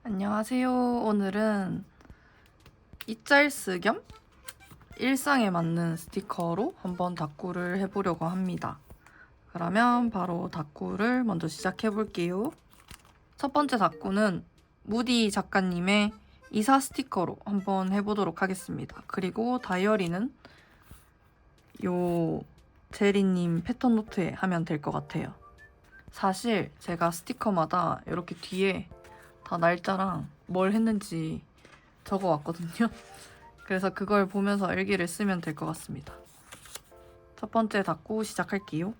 안녕하세요. 오늘은 이짤스 겸 일상에 맞는 스티커로 한번 다꾸를 해보려고 합니다. 그러면 바로 다꾸를 먼저 시작해 볼게요. 첫 번째 다꾸는 무디 작가님의 이사 스티커로 한번 해보도록 하겠습니다. 그리고 다이어리는 요 제리님 패턴 노트에 하면 될 것 같아요. 사실 제가 스티커마다 이렇게 뒤에 다 날짜랑 뭘 했는지 적어왔거든요. 그래서 그걸 보면서 일기를 쓰면 될 것 같습니다. 첫 번째 닫고 시작할게요.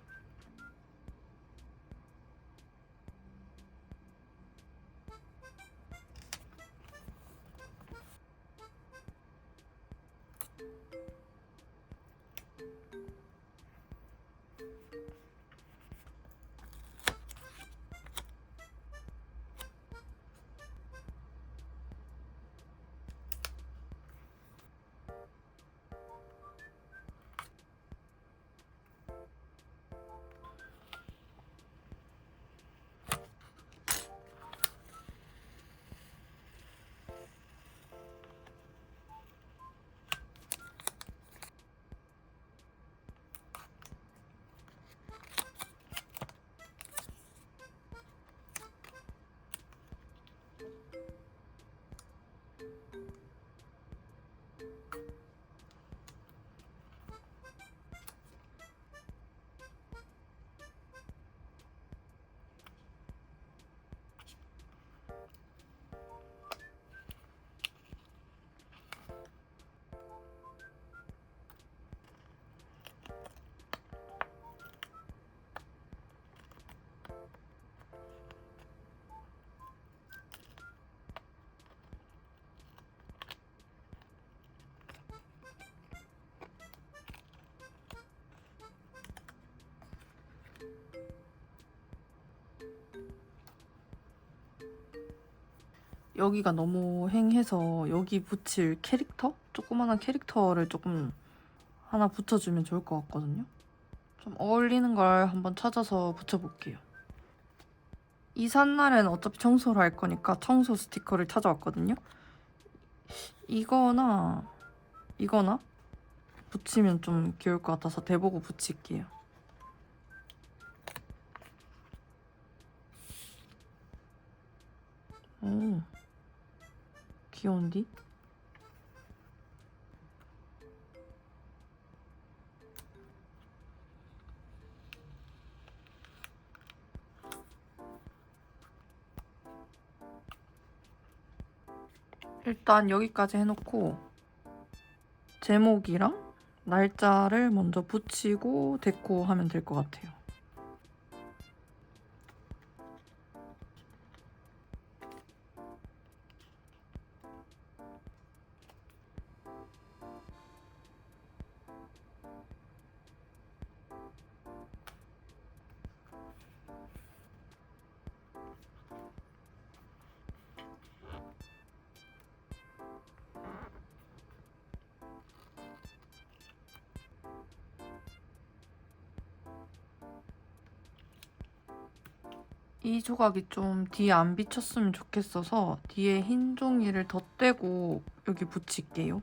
여기가 너무 휑해서 여기 붙일 캐릭터? 조그만한 캐릭터를 조금 하나 붙여주면 좋을 것 같거든요. 좀 어울리는 걸 한번 찾아서 붙여볼게요. 이삿날엔 어차피 청소를 할 거니까 청소 스티커를 찾아왔거든요. 이거나 붙이면 좀 귀여울 것 같아서 대보고 붙일게요. 오, 귀여운디? 일단 여기까지 해놓고 제목이랑 날짜를 먼저 붙이고 데코하면 될 것 같아요. 이 조각이 좀 뒤에 안 비쳤으면 좋겠어서 뒤에 흰 종이를 덧대고 여기 붙일게요.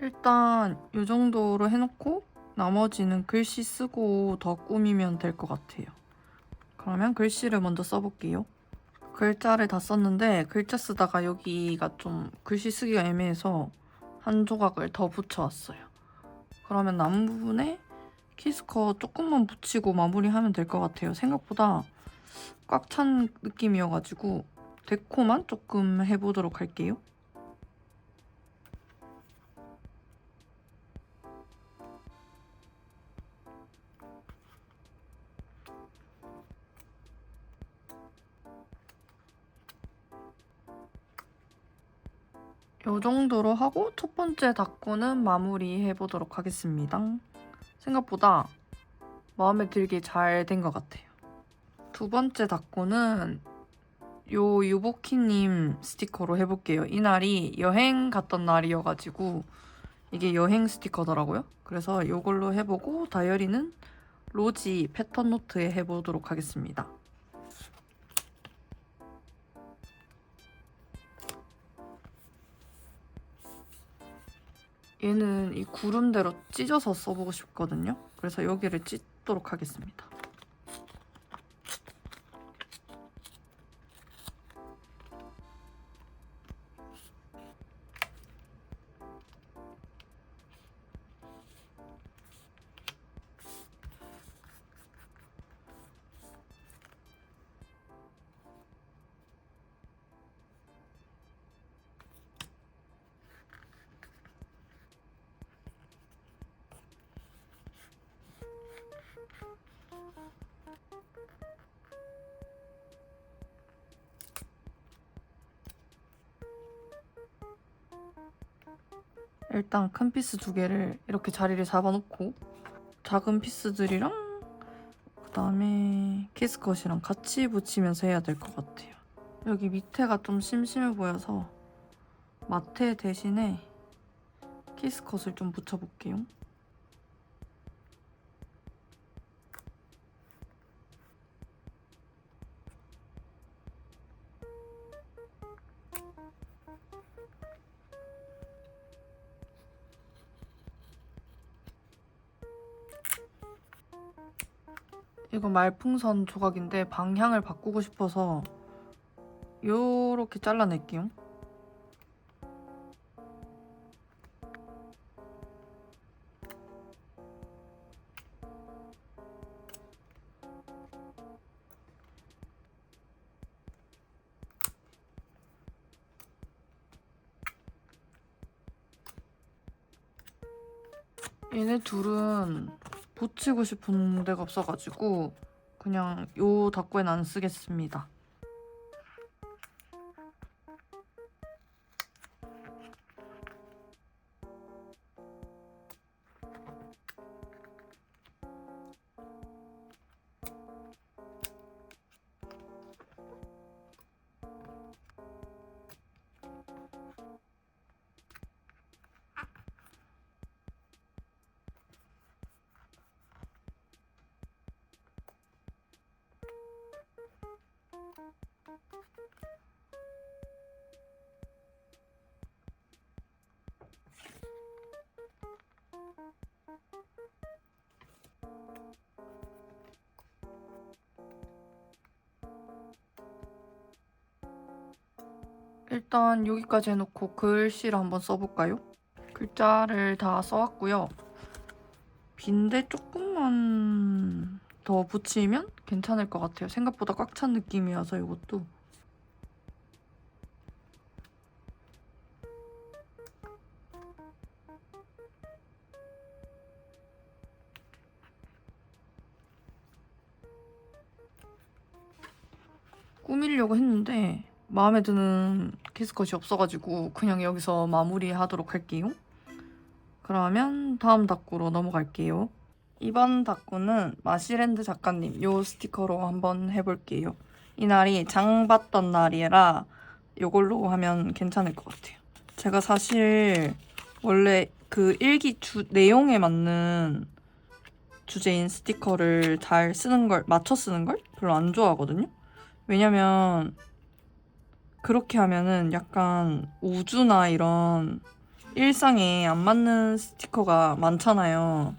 일단 이 정도로 해놓고 나머지는 글씨 쓰고 더 꾸미면 될 것 같아요. 그러면 글씨를 먼저 써볼게요. 글자를 다 썼는데 글자 쓰다가 여기가 좀 글씨 쓰기가 애매해서 한 조각을 더 붙여왔어요. 그러면 남은 부분에 키스커 조금만 붙이고 마무리하면 될 것 같아요. 생각보다 꽉 찬 느낌이어가지고 데코만 조금 해보도록 할게요. 이 정도로 하고 첫 번째 다꾸는 마무리해보도록 하겠습니다. 생각보다 마음에 들게 잘 된 것 같아요. 두 번째 닦고는 요 유보키님 스티커로 해볼게요. 이날이 여행 갔던 날이어가지고 이게 여행 스티커더라고요. 그래서 이걸로 해보고 다이어리는 로지 패턴 노트에 해보도록 하겠습니다. 얘는 이 구름대로 찢어서 써보고 싶거든요. 그래서 여기를 찢도록 하겠습니다. 일단 큰 피스 두 개를 이렇게 자리를 잡아놓고 작은 피스들이랑 그다음에 키스컷이랑 같이 붙이면서 해야 될 것 같아요. 여기 밑에가 좀 심심해 보여서 마테 대신에 키스컷을 좀 붙여볼게요. 이거 말풍선 조각인데 방향을 바꾸고 싶어서 요렇게 잘라낼게요. 얘네 둘은 붙이고 싶은 데가 없어가지고 그냥 요 닦고엔 안 쓰겠습니다. 일단 여기까지 해놓고 글씨를 한번 써볼까요? 글자를 다 써왔고요. 빈데 조금만 더 붙이면 괜찮을 것 같아요. 생각보다 꽉 찬 느낌이어서 이것도. 꾸미려고 했는데 마음에 드는 키스컷이 없어가지고 그냥 여기서 마무리하도록 할게요. 그러면 다음 닦구로 넘어갈게요. 이번 닦구는 마시랜드 작가님 요 스티커로 한번 해볼게요. 이날이 장 봤던 날이라 이걸로 하면 괜찮을 것 같아요. 제가 사실 원래 그 일기 내용에 맞는 주제인 스티커를 잘 쓰는 걸, 맞춰 쓰는 걸 별로 안 좋아하거든요. 왜냐면 그렇게 하면은 약간 우주나 이런 일상에 안 맞는 스티커가 많잖아요.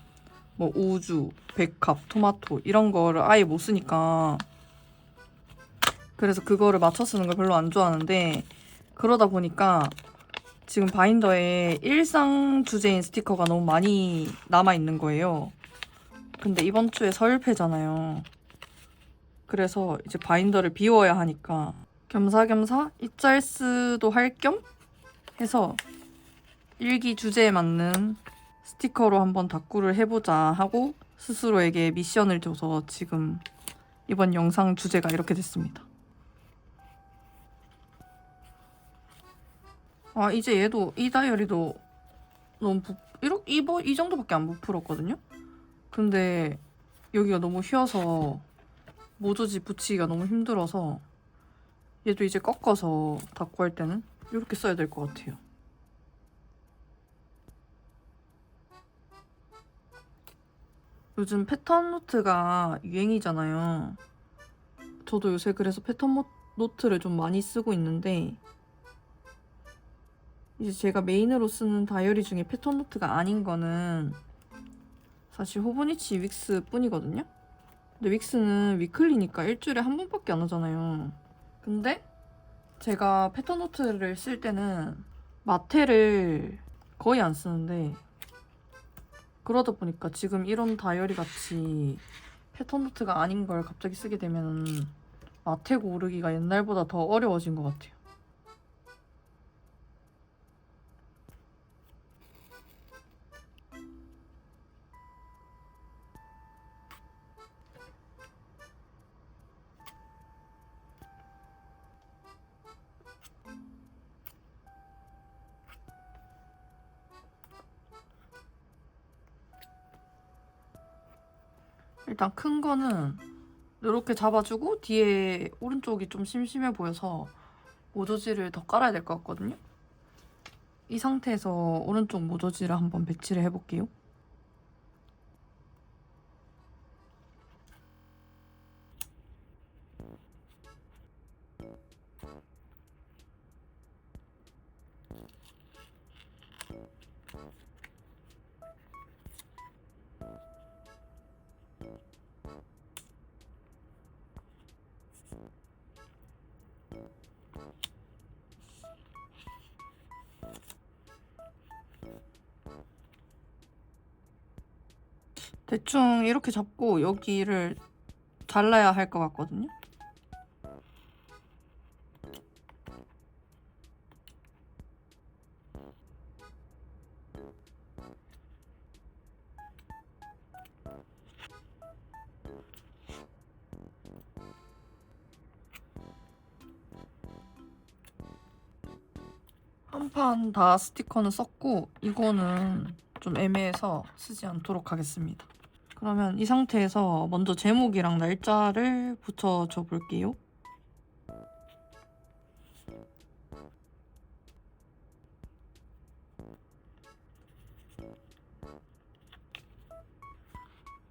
뭐 우주, 백합, 토마토 이런 거를 아예 못 쓰니까 그래서 그거를 맞춰 쓰는 걸 별로 안 좋아하는데 그러다 보니까 지금 바인더에 일상 주제인 스티커가 너무 많이 남아있는 거예요. 근데 이번 주에 서울패잖아요. 그래서 이제 바인더를 비워야 하니까 겸사겸사 입잘스도 할 겸 해서 일기 주제에 맞는 스티커로 한번 닦구를 해보자 하고 스스로에게 미션을 줘서 지금 이번 영상 주제가 이렇게 됐습니다. 아 이제 얘도 이 다이어리도 너무 이 정도밖에 안 부풀었거든요? 근데 여기가 너무 휘어서 모조지 붙이기가 너무 힘들어서 얘도 이제 꺾어서 닦고 할 때는 이렇게 써야 될 것 같아요. 요즘 패턴 노트가 유행이잖아요. 저도 요새 그래서 패턴 노트를 좀 많이 쓰고 있는데 이제 제가 메인으로 쓰는 다이어리 중에 패턴 노트가 아닌 거는 사실 호보니치 윅스 뿐이거든요. 근데 윅스는 위클리니까 일주일에 한 번밖에 안 하잖아요. 근데 제가 패턴 노트를 쓸 때는 마테를 거의 안 쓰는데 그러다 보니까 지금 이런 다이어리 같이 패턴 노트가 아닌 걸 갑자기 쓰게 되면 마테 고르기가 옛날보다 더 어려워진 것 같아요. 일단 큰 거는 이렇게 잡아주고 뒤에 오른쪽이 좀 심심해 보여서 모조지를 더 깔아야 될 것 같거든요. 이 상태에서 오른쪽 모조지를 한번 배치를 해볼게요. 대충 이렇게 잡고 여기를 잘라야 할 것 같거든요. 한 판 다 스티커는 썼고 이거는 좀 애매해서 쓰지 않도록 하겠습니다. 그러면 이 상태에서 먼저 제목이랑 날짜를 붙여줘 볼게요.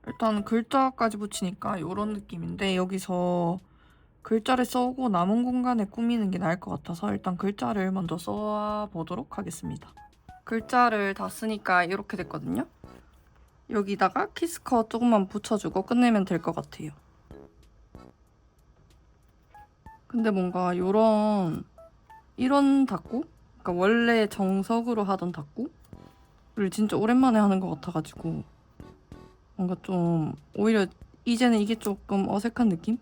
일단 글자까지 붙이니까 이런 느낌인데 여기서 글자를 써오고 남은 공간에 꾸미는 게 나을 것 같아서 일단 글자를 먼저 써보도록 하겠습니다. 글자를 다 쓰니까 이렇게 됐거든요. 여기다가 키스컷 조금만 붙여주고 끝내면 될 것 같아요. 근데 뭔가 이런 닦고, 그러니까 원래 정석으로 하던 닦고를 진짜 오랜만에 하는 것 같아가지고 뭔가 좀 오히려 이제는 이게 조금 어색한 느낌?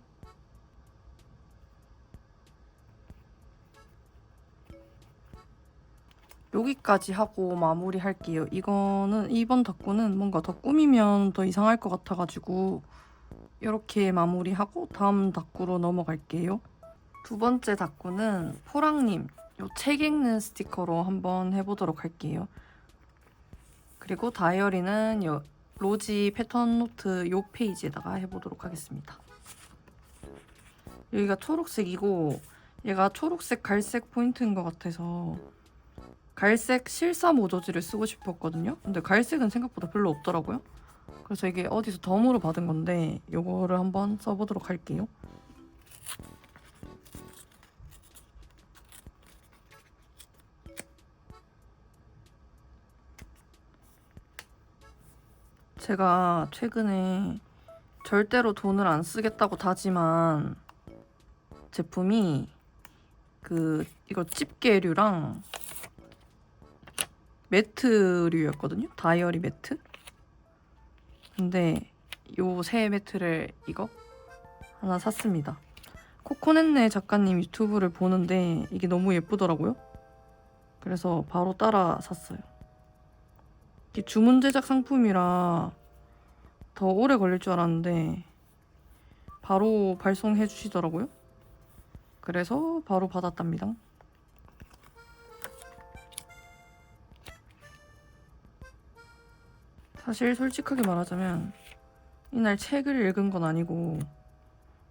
여기까지 하고 마무리 할게요. 이번 닦고는 뭔가 더 꾸미면 더 이상할 것 같아가지고 이렇게 마무리하고 다음 닦고로 넘어갈게요. 두 번째 닦고는 포랑님 요 책 읽는 스티커로 한번 해보도록 할게요. 그리고 다이어리는 요 로지 패턴 노트 요 페이지에다가 해보도록 하겠습니다. 여기가 초록색이고 얘가 초록색 갈색 포인트인 것 같아서 갈색 실사 모조지를 쓰고 싶었거든요. 근데 갈색은 생각보다 별로 없더라고요. 그래서 이게 어디서 덤으로 받은 건데 이거를 한번 써보도록 할게요. 제가 최근에 절대로 돈을 안 쓰겠다고 다짐한 제품이 이거 집게류랑 매트류였거든요. 다이어리 매트. 근데 요 새 매트를 이거 하나 샀습니다. 코코넷네 작가님 유튜브를 보는데 이게 너무 예쁘더라고요. 그래서 바로 따라 샀어요. 이게 주문 제작 상품이라 더 오래 걸릴 줄 알았는데 바로 발송해 주시더라고요. 그래서 바로 받았답니다. 사실 솔직하게 말하자면 이날 책을 읽은 건 아니고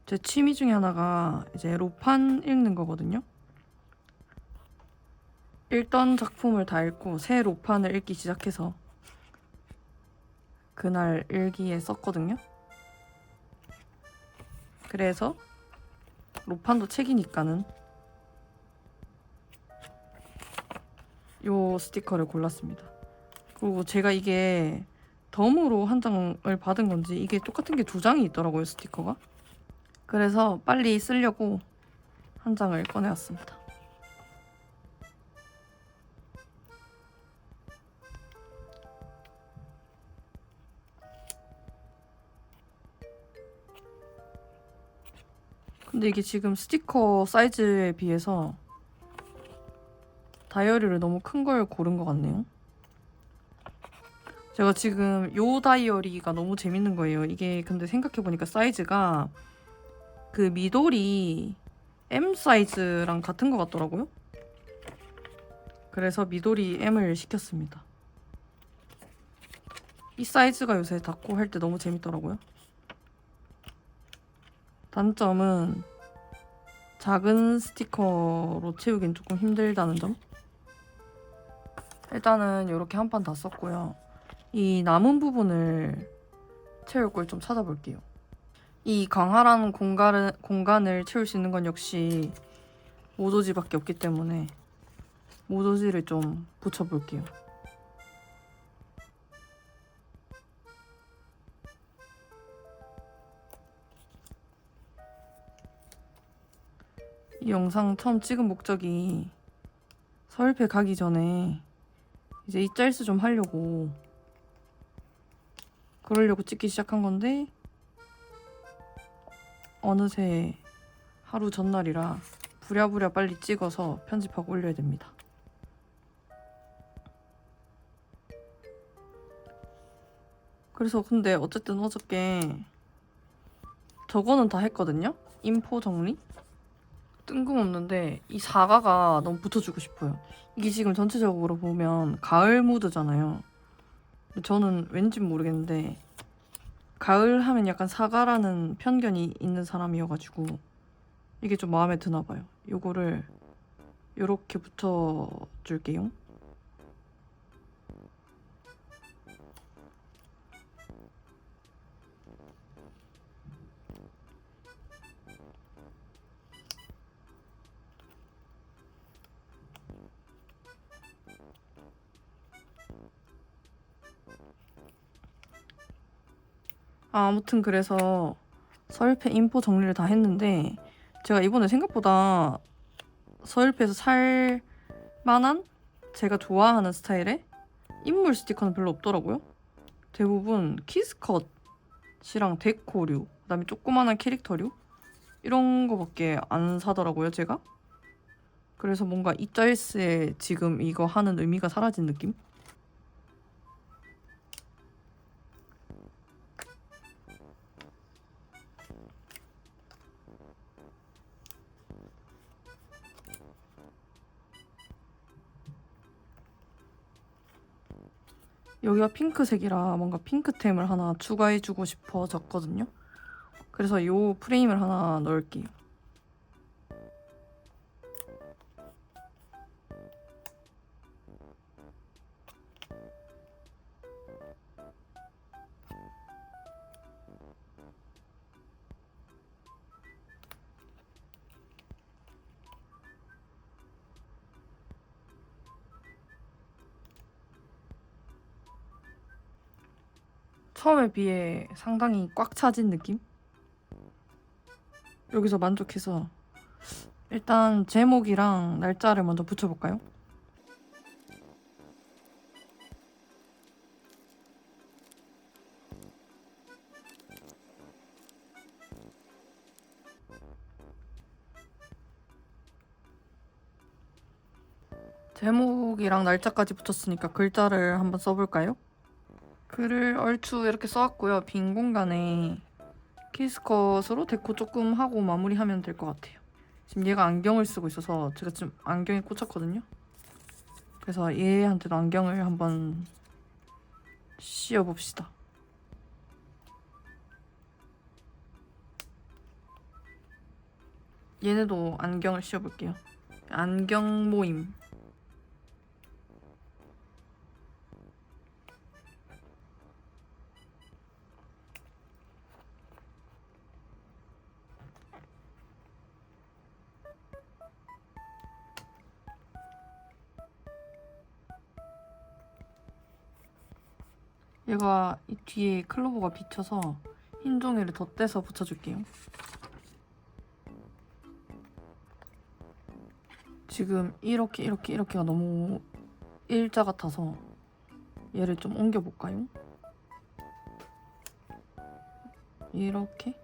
제 취미 중에 하나가 이제 로판 읽는 거거든요. 읽던 작품을 다 읽고 새 로판을 읽기 시작해서 그날 일기에 썼거든요. 그래서 로판도 책이니까는 요 스티커를 골랐습니다. 그리고 제가 이게 덤으로 한 장을 받은 건지 이게 똑같은 게 2장이 있더라고요, 스티커가. 그래서 빨리 쓰려고 한 장을 꺼내왔습니다. 근데 이게 지금 스티커 사이즈에 비해서 다이어리를 너무 큰 걸 고른 것 같네요. 제가 지금 요 다이어리가 너무 재밌는 거예요. 이게 근데 생각해보니까 사이즈가 그 미도리 M 사이즈랑 같은 것 같더라고요. 그래서 미도리 M을 시켰습니다. 이 사이즈가 요새 닫고 할 때 너무 재밌더라고요. 단점은 작은 스티커로 채우긴 조금 힘들다는 점. 일단은 이렇게 한 판 다 썼고요. 이 남은 부분을 채울 걸 좀 찾아볼게요. 이 광활한 공간을 채울 수 있는 건 역시 모조지밖에 없기 때문에 모조지를 좀 붙여볼게요. 이 영상 처음 찍은 목적이 서울패 가기 전에 이제 이 짤스 좀 하려고 그러려고 찍기 시작한 건데 어느새 하루 전날이라 부랴부랴 빨리 찍어서 편집하고 올려야 됩니다. 그래서 근데 어쨌든 어저께 저거는 다 했거든요? 인포 정리? 뜬금없는데 이 사과가 너무 붙여주고 싶어요. 이게 지금 전체적으로 보면 가을 무드잖아요. 저는 왠지 모르겠는데 가을 하면 약간 사과라는 편견이 있는 사람이어가지고 이게 좀 마음에 드나 봐요. 요거를 요렇게 붙여줄게요. 아무튼 그래서 서울패 인포 정리를 다 했는데 제가 이번에 생각보다 서울패에서 살 만한 제가 좋아하는 스타일의 인물 스티커는 별로 없더라고요. 대부분 키스컷이랑 데코류, 그다음에 조그만한 캐릭터류 이런 거밖에 안 사더라고요, 제가. 그래서 뭔가 이 짤스에 지금 이거 하는 의미가 사라진 느낌? 여기가 핑크색이라 뭔가 핑크템을 하나 추가해주고 싶어졌거든요. 그래서 이 프레임을 하나 넣을게요. 처음에 비해 상당히 꽉 차진 느낌? 여기서 만족해서 일단 제목이랑 날짜를 먼저 붙여볼까요? 제목이랑 날짜까지 붙였으니까 글자를 한번 써볼까요? 글을 얼추 이렇게 써왔고요. 빈 공간에 키스컷으로 데코 조금 하고 마무리하면 될 것 같아요. 지금 얘가 안경을 쓰고 있어서 제가 지금 안경에 꽂혔거든요. 그래서 얘한테도 안경을 한번 씌워봅시다. 얘네도 안경을 씌워볼게요. 안경 모임. 얘가 이 뒤에 클로버가 비쳐서 흰 종이를 덧대서 붙여줄게요. 지금 이렇게가 너무 일자 같아서 얘를 좀 옮겨볼까요? 이렇게?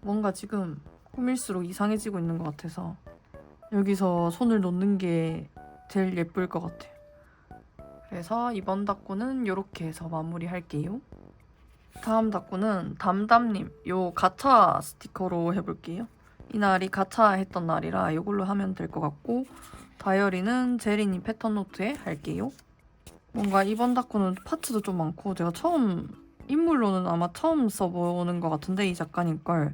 뭔가 지금 꾸밀수록 이상해지고 있는 것 같아서 여기서 손을 놓는 게 제일 예쁠 것 같아요. 그래서 이번 닭구는 이렇게 해서 마무리할게요. 다음 닭구는 담담님 요 가차 스티커로 해볼게요. 이날이 가차 했던 날이라 이걸로 하면 될 것 같고 다이어리는 제리님 패턴 노트에 할게요. 뭔가 이번 닭구는 파츠도 좀 많고 제가 인물로는 아마 처음 써보는 것 같은데 이 작가님 걸.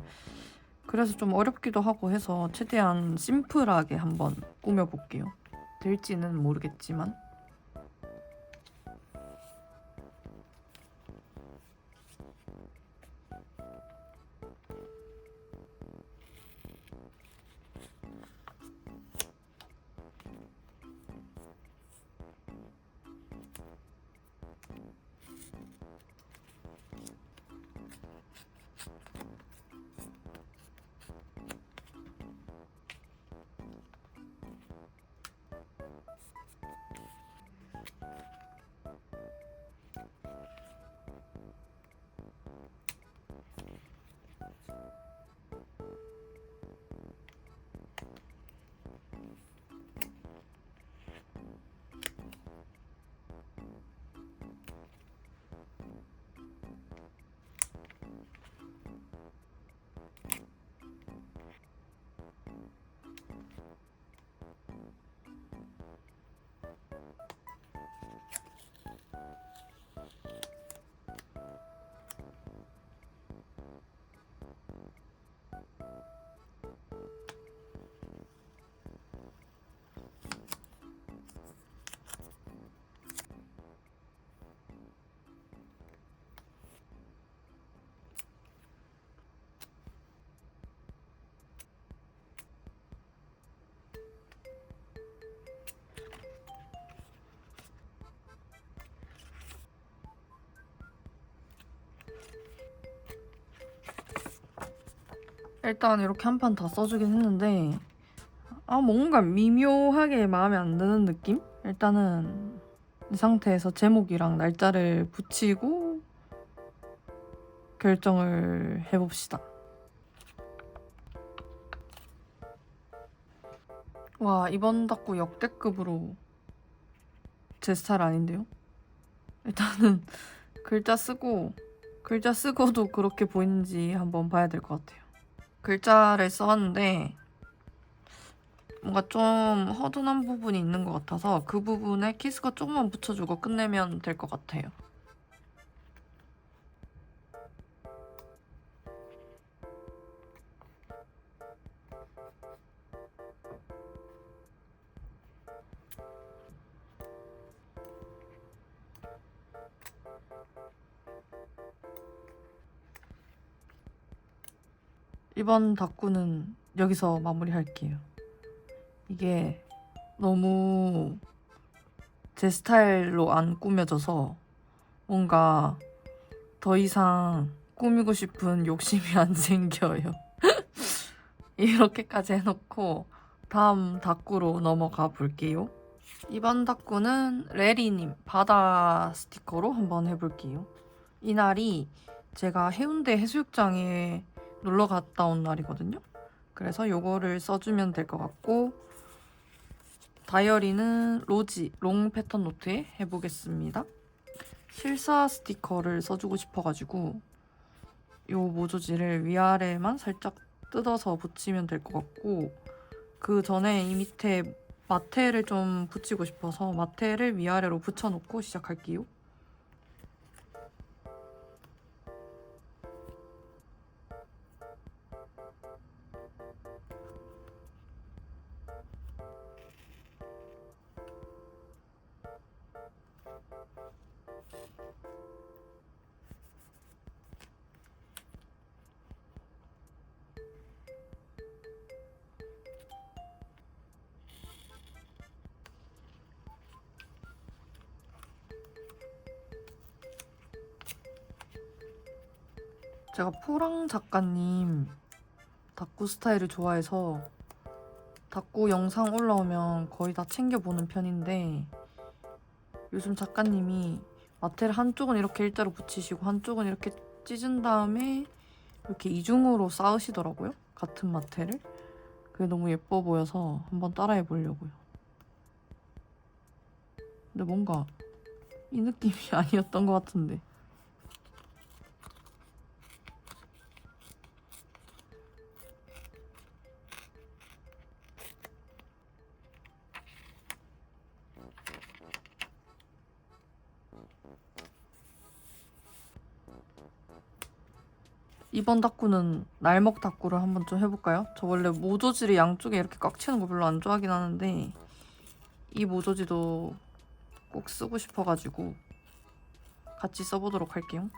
그래서 좀 어렵기도 하고 해서 최대한 심플하게 한번 꾸며볼게요. 될지는 모르겠지만. 일단 이렇게 한 판 다 써주긴 했는데 뭔가 미묘하게 마음에 안 드는 느낌? 일단은 이 상태에서 제목이랑 날짜를 붙이고 결정을 해봅시다. 와, 이번 닭구 역대급으로 제 스타일 아닌데요? 일단은 글자 쓰고도 그렇게 보이는지 한번 봐야 될 것 같아요. 글자를 써왔는데 뭔가 좀 허전한 부분이 있는 것 같아서 그 부분에 키스가 조금만 붙여주고 끝내면 될 것 같아요. 이번 닭구는 여기서 마무리할게요. 이게 너무 제 스타일로 안 꾸며져서 뭔가 더 이상 꾸미고 싶은 욕심이 안 생겨요. 이렇게까지 해놓고 다음 닭구로 넘어가 볼게요. 이번 닭구는 레리님 바다 스티커로 한번 해볼게요. 이날이 제가 해운대 해수욕장에 놀러 갔다 온 날이거든요. 그래서 요거를 써주면 될 것 같고 다이어리는 로지 롱 패턴 노트에 해보겠습니다. 실사 스티커를 써주고 싶어가지고 이 모조지를 위아래만 살짝 뜯어서 붙이면 될 것 같고, 그 전에 이 밑에 마테를 좀 붙이고 싶어서 마테를 위아래로 붙여놓고 시작할게요. 제가 포랑 작가님 다꾸 스타일을 좋아해서 다꾸 영상 올라오면 거의 다 챙겨보는 편인데, 요즘 작가님이 마테를 한쪽은 이렇게 일자로 붙이시고 한쪽은 이렇게 찢은 다음에 이렇게 이중으로 쌓으시더라고요. 같은 마테를. 그게 너무 예뻐 보여서 한번 따라해 보려고요. 근데 뭔가 이 느낌이 아니었던 것 같은데. 이번 다꾸는 날먹 다꾸를 한번 좀 해볼까요? 저 원래 모조지를 양쪽에 이렇게 꽉 채우는 거 별로 안 좋아하긴 하는데 이 모조지도 꼭 쓰고 싶어가지고 같이 써보도록 할게요.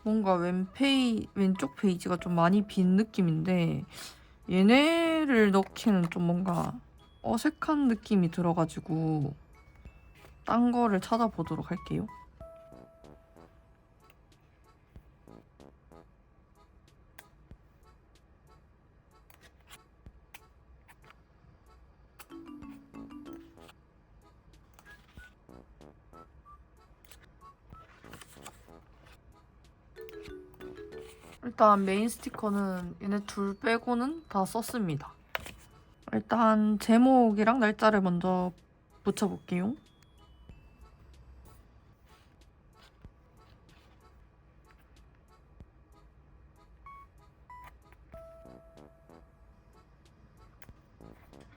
뭔가 왼쪽 페이지가 좀 많이 빈 느낌인데 얘네를 넣기는 좀 뭔가 어색한 느낌이 들어가지고 딴 거를 찾아보도록 할게요. 일단 메인 스티커는 얘네 둘 빼고는 다 썼습니다. 일단 제목이랑 날짜를 먼저 붙여볼게요.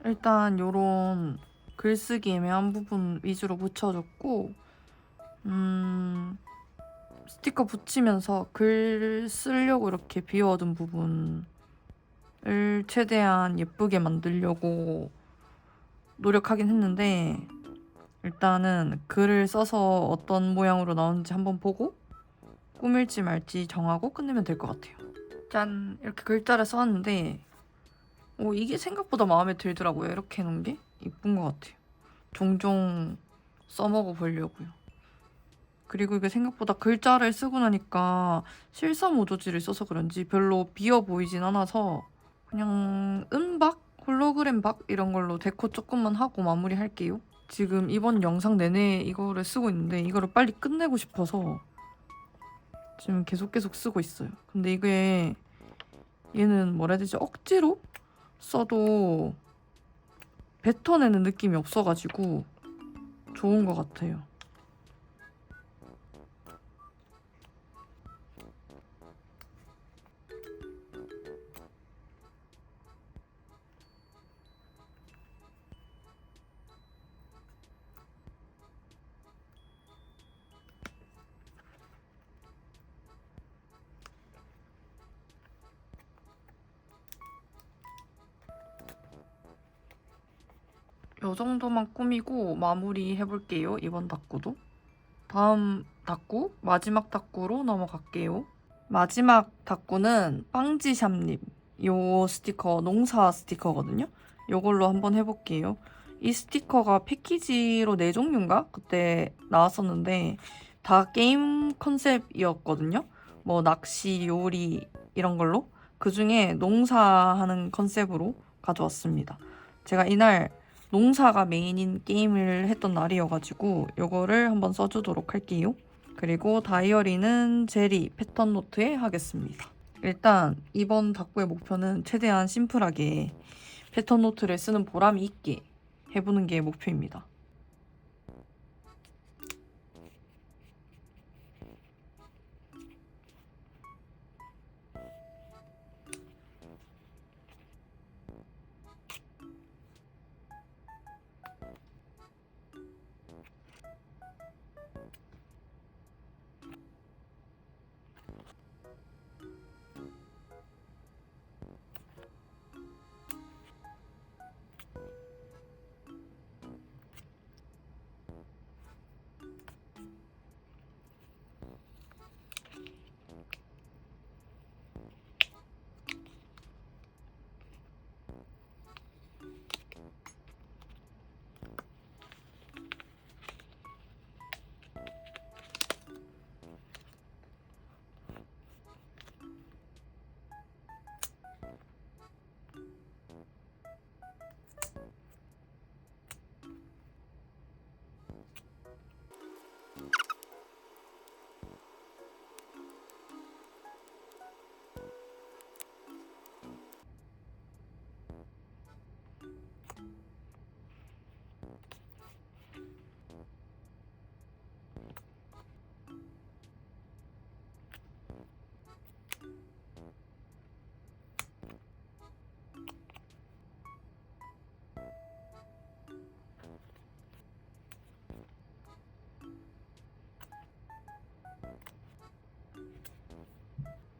일단 요런 글쓰기 애매한 부분 위주로 붙여줬고, 스티커 붙이면서 글 쓰려고 이렇게 비워둔 부분을 최대한 예쁘게 만들려고 노력하긴 했는데, 일단은 글을 써서 어떤 모양으로 나오는지 한번 보고 꾸밀지 말지 정하고 끝내면 될 것 같아요. 짠! 이렇게 글자를 써왔는데 이게 생각보다 마음에 들더라고요. 이렇게 해놓은 게 이쁜 것 같아요. 종종 써먹어 보려고요. 그리고 이게 생각보다 글자를 쓰고 나니까 실사 모조지를 써서 그런지 별로 비어 보이진 않아서 그냥 은박, 홀로그램 박 이런 걸로 데코 조금만 하고 마무리할게요. 지금 이번 영상 내내 이거를 쓰고 있는데 이거를 빨리 끝내고 싶어서 지금 계속 쓰고 있어요. 근데 이게 얘는 뭐라 해야 되지? 억지로 써도 뱉어내는 느낌이 없어가지고 좋은 것 같아요. 요 정도만 꾸미고 마무리 해볼게요. 이번 다꾸도. 다음 다꾸, 마지막 다꾸로 넘어갈게요. 마지막 다꾸는 빵지샵님 요 스티커, 농사 스티커거든요. 요걸로 한번 해볼게요. 이 스티커가 패키지로 4종류인가? 그때 나왔었는데 다 게임 컨셉이었거든요. 뭐 낚시, 요리 이런 걸로. 그중에 농사하는 컨셉으로 가져왔습니다. 제가 이날 농사가 메인인 게임을 했던 날이어가지고 이거를 한번 써주도록 할게요. 그리고 다이어리는 제리 패턴 노트에 하겠습니다. 일단 이번 다꾸의 목표는 최대한 심플하게 패턴 노트를 쓰는 보람이 있게 해보는 게 목표입니다.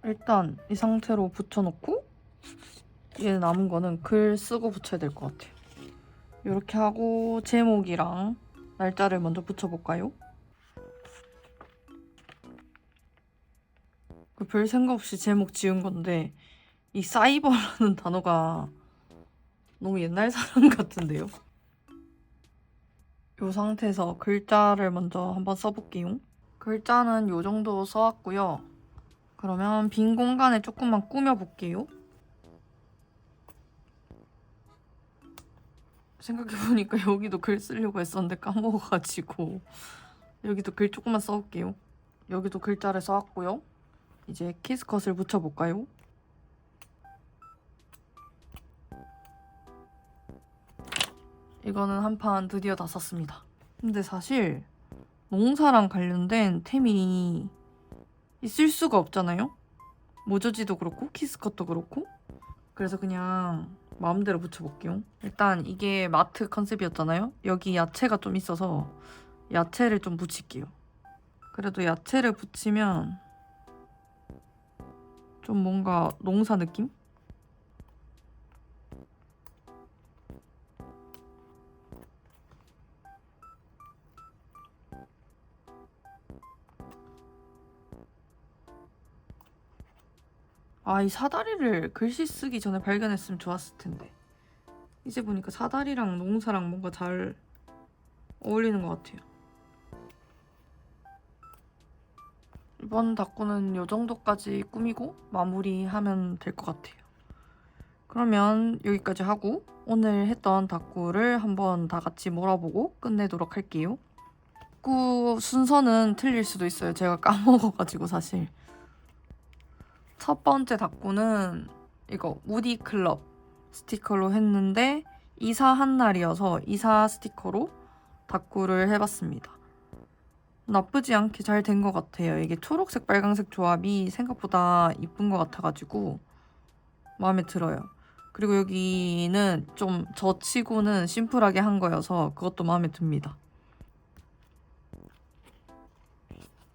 일단 이 상태로 붙여놓고 얘 남은 거는 글 쓰고 붙여야 될 것 같아요. 이렇게 하고 제목이랑 날짜를 먼저 붙여볼까요? 별 생각 없이 제목 지은 건데 이 사이버라는 단어가 너무 옛날 사람 같은데요? 이 상태에서 글자를 먼저 한번 써볼게요. 글자는 이 정도 써왔고요. 그러면 빈 공간에 조금만 꾸며볼게요. 생각해보니까 여기도 글 쓰려고 했었는데 까먹어가지고 여기도 글 조금만 써올게요. 여기도 글자를 써왔고요. 이제 키스컷을 붙여볼까요? 이거는 한 판 드디어 다 썼습니다. 근데 사실 농사랑 관련된 템이 있을 수가 없잖아요? 모조지도 그렇고 키스컷도 그렇고. 그래서 그냥 마음대로 붙여볼게요. 일단 이게 마트 컨셉이었잖아요? 여기 야채가 좀 있어서 야채를 좀 붙일게요. 그래도 야채를 붙이면 좀 뭔가 농사 느낌? 아, 이 사다리를 글씨 쓰기 전에 발견했으면 좋았을 텐데. 이제 보니까 사다리랑 농사랑 뭔가 잘 어울리는 것 같아요. 이번 다꾸는 이 정도까지 꾸미고 마무리하면 될 것 같아요. 그러면 여기까지 하고 오늘 했던 다꾸를 한번 다 같이 몰아보고 끝내도록 할게요. 다꾸 순서는 틀릴 수도 있어요. 제가 까먹어가지고 사실. 첫 번째 다꾸는 이거 무디 클럽 스티커로 했는데 이사한 날이어서 이사 스티커로 다꾸를 해봤습니다. 나쁘지 않게 잘 된 것 같아요. 이게 초록색 빨강색 조합이 생각보다 이쁜 것 같아가지고 마음에 들어요. 그리고 여기는 좀 저치고는 심플하게 한 거여서 그것도 마음에 듭니다.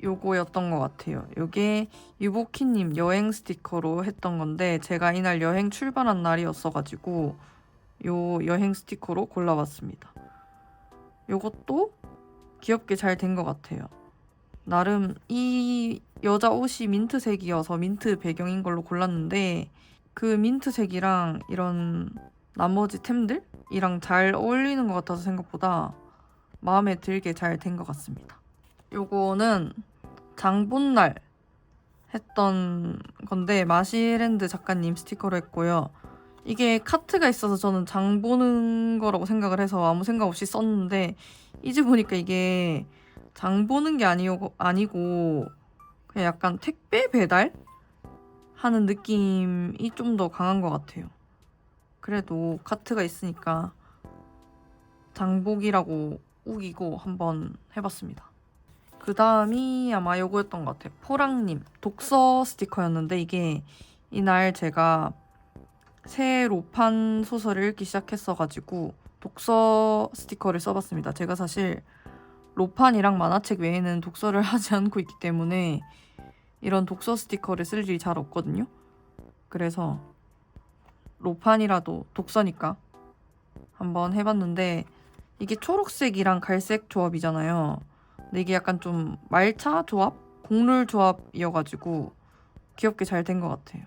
요거였던 것 같아요. 요게 유보키님 여행 스티커로 했던 건데 제가 이날 여행 출발한 날이었어가지고 요 여행 스티커로 골라봤습니다. 요것도 귀엽게 잘 된 것 같아요. 나름 이 여자 옷이 민트색이어서 민트 배경인 걸로 골랐는데 그 민트색이랑 이런 나머지 템들? 이랑 잘 어울리는 것 같아서 생각보다 마음에 들게 잘 된 것 같습니다. 요거는 장본날 했던 건데 마시랜드 작가님 스티커로 했고요. 이게 카트가 있어서 저는 장 보는 거라고 생각을 해서 아무 생각 없이 썼는데 이제 보니까 이게 장 보는 게 아니고 그냥 약간 택배 배달 하는 느낌이 좀 더 강한 것 같아요. 그래도 카트가 있으니까 장복이라고 우기고 한번 해봤습니다. 그 다음이 아마 요거였던 것 같아요. 포랑님 독서 스티커였는데 이게 이날 제가 새 로판 소설을 읽기 시작했어가지고 독서 스티커를 써봤습니다. 제가 사실 로판이랑 만화책 외에는 독서를 하지 않고 있기 때문에 이런 독서 스티커를 쓸 일이 잘 없거든요. 그래서 로판이라도 독서니까 한번 해봤는데 이게 초록색이랑 갈색 조합이잖아요. 근데 이게 약간 좀 말차 조합? 곡물 조합이어가지고 귀엽게 잘 된 것 같아요.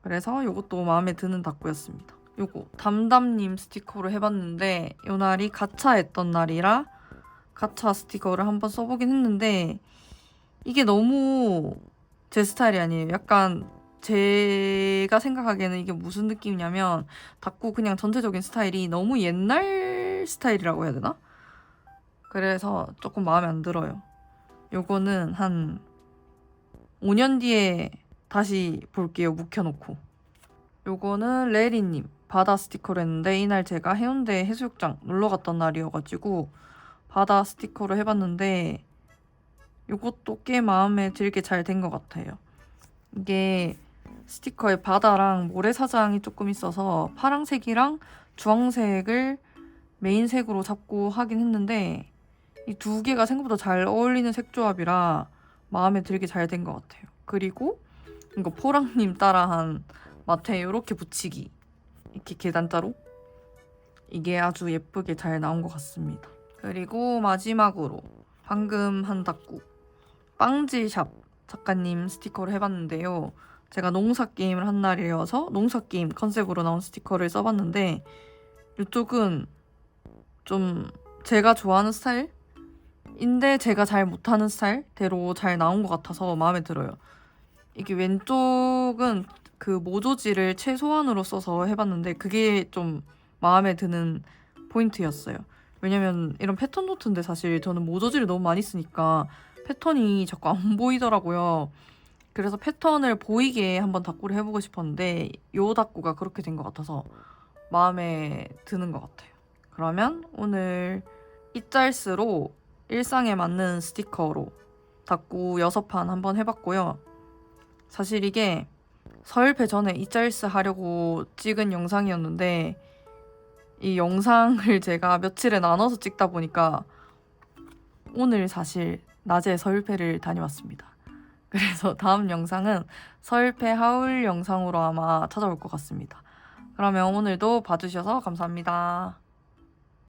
그래서 이것도 마음에 드는 닭구였습니다. 요거 담담님 스티커로 해봤는데 요 날이 가차 했던 날이라 가차 스티커를 한번 써보긴 했는데 이게 너무 제 스타일이 아니에요. 약간 제가 생각하기에는 이게 무슨 느낌이냐면 닭구 그냥 전체적인 스타일이 너무 옛날 스타일이라고 해야 되나? 그래서 조금 마음에 안 들어요. 요거는 한 5년 뒤에 다시 볼게요. 묵혀놓고. 요거는 레리님 바다 스티커로 했는데 이날 제가 해운대 해수욕장 놀러 갔던 날이어가지고 바다 스티커로 해봤는데 요것도 꽤 마음에 들게 잘 된 것 같아요. 이게 스티커에 바다랑 모래사장이 조금 있어서 파랑색이랑 주황색을 메인색으로 잡고 하긴 했는데 이 두 개가 생각보다 잘 어울리는 색조합이라 마음에 들게 잘 된 것 같아요. 그리고 이거 포랑님 따라한 마트에 이렇게 붙이기 이렇게 계단자로 이게 아주 예쁘게 잘 나온 것 같습니다. 그리고 마지막으로 방금 한 닭구 빵지샵 작가님 스티커를 해봤는데요. 제가 농사게임을 한 날이어서 농사게임 컨셉으로 나온 스티커를 써봤는데 이쪽은 좀 제가 좋아하는 스타일인데 제가 잘 못하는 스타일대로 잘 나온 것 같아서 마음에 들어요. 이게 왼쪽은 그 모조지를 최소한으로 써서 해봤는데 그게 좀 마음에 드는 포인트였어요. 왜냐면 이런 패턴 노트인데 사실 저는 모조지를 너무 많이 쓰니까 패턴이 자꾸 안 보이더라고요. 그래서 패턴을 보이게 한번 닭구를 해보고 싶었는데 요 닭구가 그렇게 된 것 같아서 마음에 드는 것 같아요. 그러면 오늘 이짤스로 일상에 맞는 스티커로 닭구 6판 한번 해봤고요. 사실 이게 설패 전에 이짤스 하려고 찍은 영상이었는데 이 영상을 제가 며칠에 나눠서 찍다 보니까 오늘 사실 낮에 설패를 다녀왔습니다. 그래서 다음 영상은 설패 하울 영상으로 아마 찾아올 것 같습니다. 그러면 오늘도 봐주셔서 감사합니다.